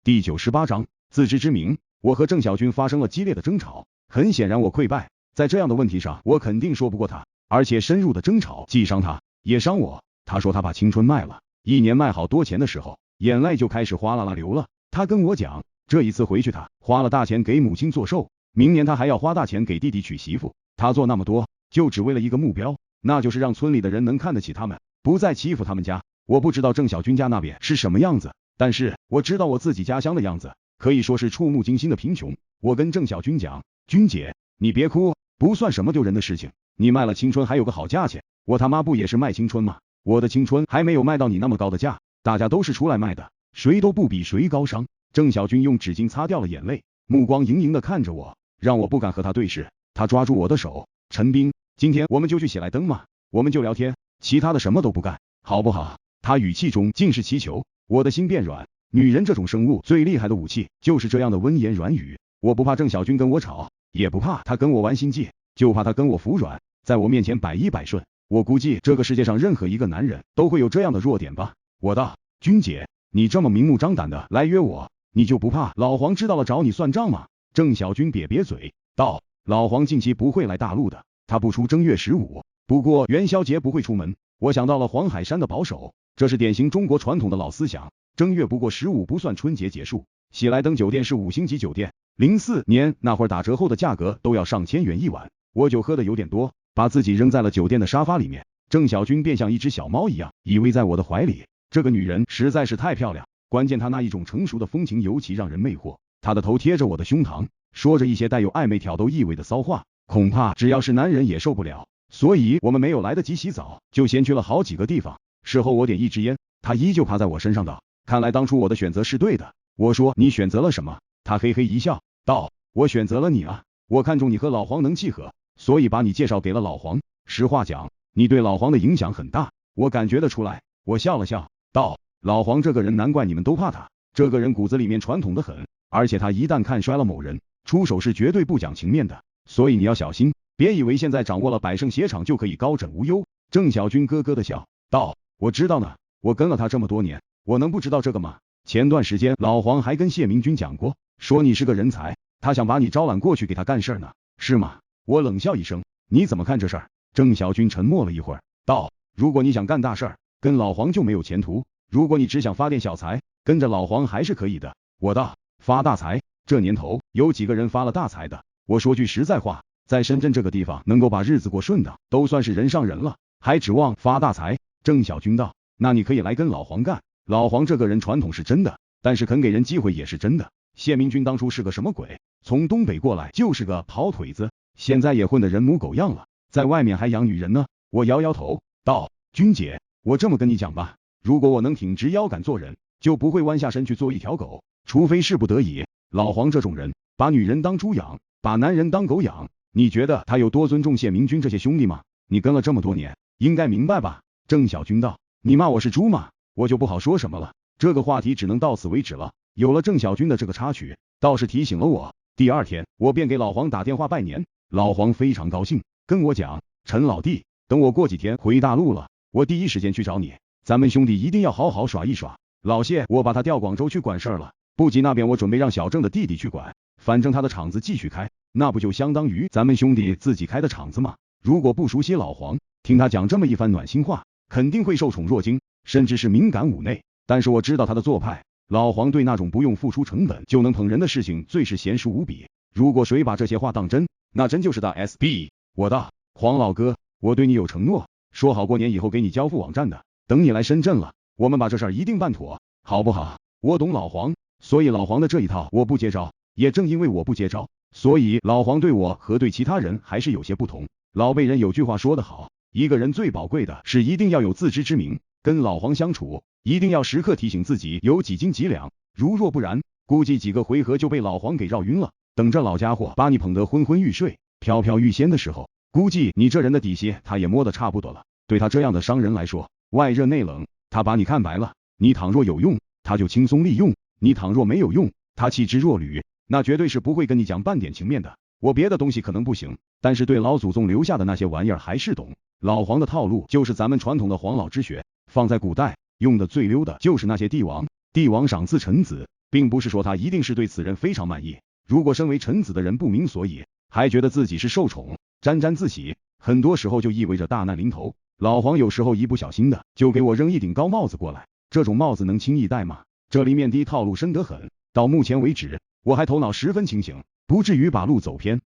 第98章自知之明。我和郑小军发生了激烈的争吵，很显然我溃败，在这样的问题上我肯定说不过他，而且深入的争吵既伤他也伤我。他说他把青春卖了，1年卖好多钱的时候，眼泪就开始哗啦啦流了。他跟我讲，这一次回去他花了大钱给母亲做寿，明年他还要花大钱给弟弟娶媳妇。他做那么多就只为了一个目标，那就是让村里的人能看得起他们，不再欺负他们家。我不知道郑小军家那边是什么样子，但是我知道我自己家乡的样子，可以说是触目惊心的贫穷。我跟郑小军讲，军姐你别哭，不算什么丢人的事情，你卖了青春还有个好价钱，我他妈不也是卖青春吗？我的青春还没有卖到你那么高的价，大家都是出来卖的，谁都不比谁高尚。郑小军用纸巾擦掉了眼泪，目光盈盈的看着我，让我不敢和他对视。他抓住我的手，陈斌，今天我们就去喜来登嘛，我们就聊天，其他的什么都不干，好不好？他语气中尽是祈求，我的心变软。女人这种生物最厉害的武器就是这样的温言软语。我不怕郑小军跟我吵，也不怕他跟我玩心计，就怕他跟我服软，在我面前百依百顺。我估计这个世界上任何一个男人都会有这样的弱点吧。我道，军姐，你这么明目张胆的来约我，你就不怕老黄知道了找你算账吗？郑小军瘪瘪嘴道，老黄近期不会来大陆的，他不出正月15，不过元宵节不会出门。我想到了黄海山的保守，这是典型中国传统的老思想。正月不过15不算春节结束，喜来登酒店是5星级酒店，04年那会儿打折后的价格都要上千元一晚。我酒喝的有点多，把自己扔在了酒店的沙发里面。郑小军便像一只小猫一样依偎在我的怀里。这个女人实在是太漂亮，关键她那一种成熟的风情尤其让人魅惑。她的头贴着我的胸膛，说着一些带有暧昧挑逗意味的骚话，恐怕只要是男人也受不了。所以我们没有来得及洗澡，就先去了好几个地方。事后我点一支烟，她依旧趴在我身上道，看来当初我的选择是对的。我说，你选择了什么？她嘿嘿一笑道，我选择了你啊，我看中你和老黄能契合，所以把你介绍给了老黄。实话讲，你对老黄的影响很大，我感觉得出来。我笑了笑道，老黄这个人难怪你们都怕他，这个人骨子里面传统的很，而且他一旦看衰了某人，出手是绝对不讲情面的，所以你要小心，别以为现在掌握了百胜鞋厂就可以高枕无忧。郑小军咯咯的笑道，我知道呢，我跟了他这么多年，我能不知道这个吗？前段时间老黄还跟谢明军讲过，说你是个人才，他想把你招揽过去给他干事呢，是吗？我冷笑一声，你怎么看这事儿？郑小军沉默了一会儿道，如果你想干大事儿，跟老黄就没有前途，如果你只想发点小财，跟着老黄还是可以的。我道，发大财，这年头有几个人发了大财的？我说句实在话，在深圳这个地方能够把日子过顺当都算是人上人了，还指望发大财？郑小军道，那你可以来跟老黄干，老黄这个人传统是真的，但是肯给人机会也是真的。谢明军当初是个什么鬼？从东北过来就是个跑腿子，现在也混得人模狗样了，在外面还养女人呢。我摇摇头道，军姐，我这么跟你讲吧，如果我能挺直腰杆做人，就不会弯下身去做一条狗，除非是不得已。老黄这种人，把女人当猪养，把男人当狗养，你觉得他有多尊重谢明军这些兄弟吗？你跟了这么多年，应该明白吧？郑小军道，你骂我是猪吗？我就不好说什么了，这个话题只能到此为止了。有了郑小军的这个插曲，倒是提醒了我。第二天，我便给老黄打电话拜年，老黄非常高兴，跟我讲，陈老弟，等我过几天回大陆了，我第一时间去找你，咱们兄弟一定要好好耍一耍。老谢，我把他调广州去管事儿了，部级那边我准备让小郑的弟弟去管，反正他的厂子继续开，那不就相当于咱们兄弟自己开的厂子吗？如果不熟悉老黄，听他讲这么一番暖心话，肯定会受宠若惊，甚至是敏感五内。但是我知道他的做派，老黄对那种不用付出成本就能捧人的事情最是娴熟无比。如果谁把这些话当真，那真就是大 SB。我道，黄老哥，我对你有承诺，说好过年以后给你交付网站的，等你来深圳了，我们把这事儿一定办妥，好不好？我懂老黄，所以老黄的这一套我不接招，也正因为我不接招，所以老黄对我和对其他人还是有些不同。老辈人有句话说得好，一个人最宝贵的是一定要有自知之明，跟老黄相处，一定要时刻提醒自己有几斤几两，如若不然，估计几个回合就被老黄给绕晕了。等着老家伙把你捧得昏昏欲睡、飘飘欲仙的时候，估计你这人的底细他也摸得差不多了。对他这样的商人来说，外热内冷，他把你看白了，你倘若有用，他就轻松利用，你倘若没有用，他弃之若履，那绝对是不会跟你讲半点情面的。我别的东西可能不行，但是对老祖宗留下的那些玩意儿还是懂。老黄的套路就是咱们传统的黄老之学，放在古代用的最溜的就是那些帝王赏赐臣子，并不是说他一定是对此人非常满意。如果身为臣子的人不明所以，还觉得自己是受宠，沾沾自喜，很多时候就意味着大难临头。老黄有时候一不小心的就给我扔一顶高帽子过来，这种帽子能轻易戴吗？这里面的套路深得很。到目前为止，我还头脑十分清醒，不至于把路走偏。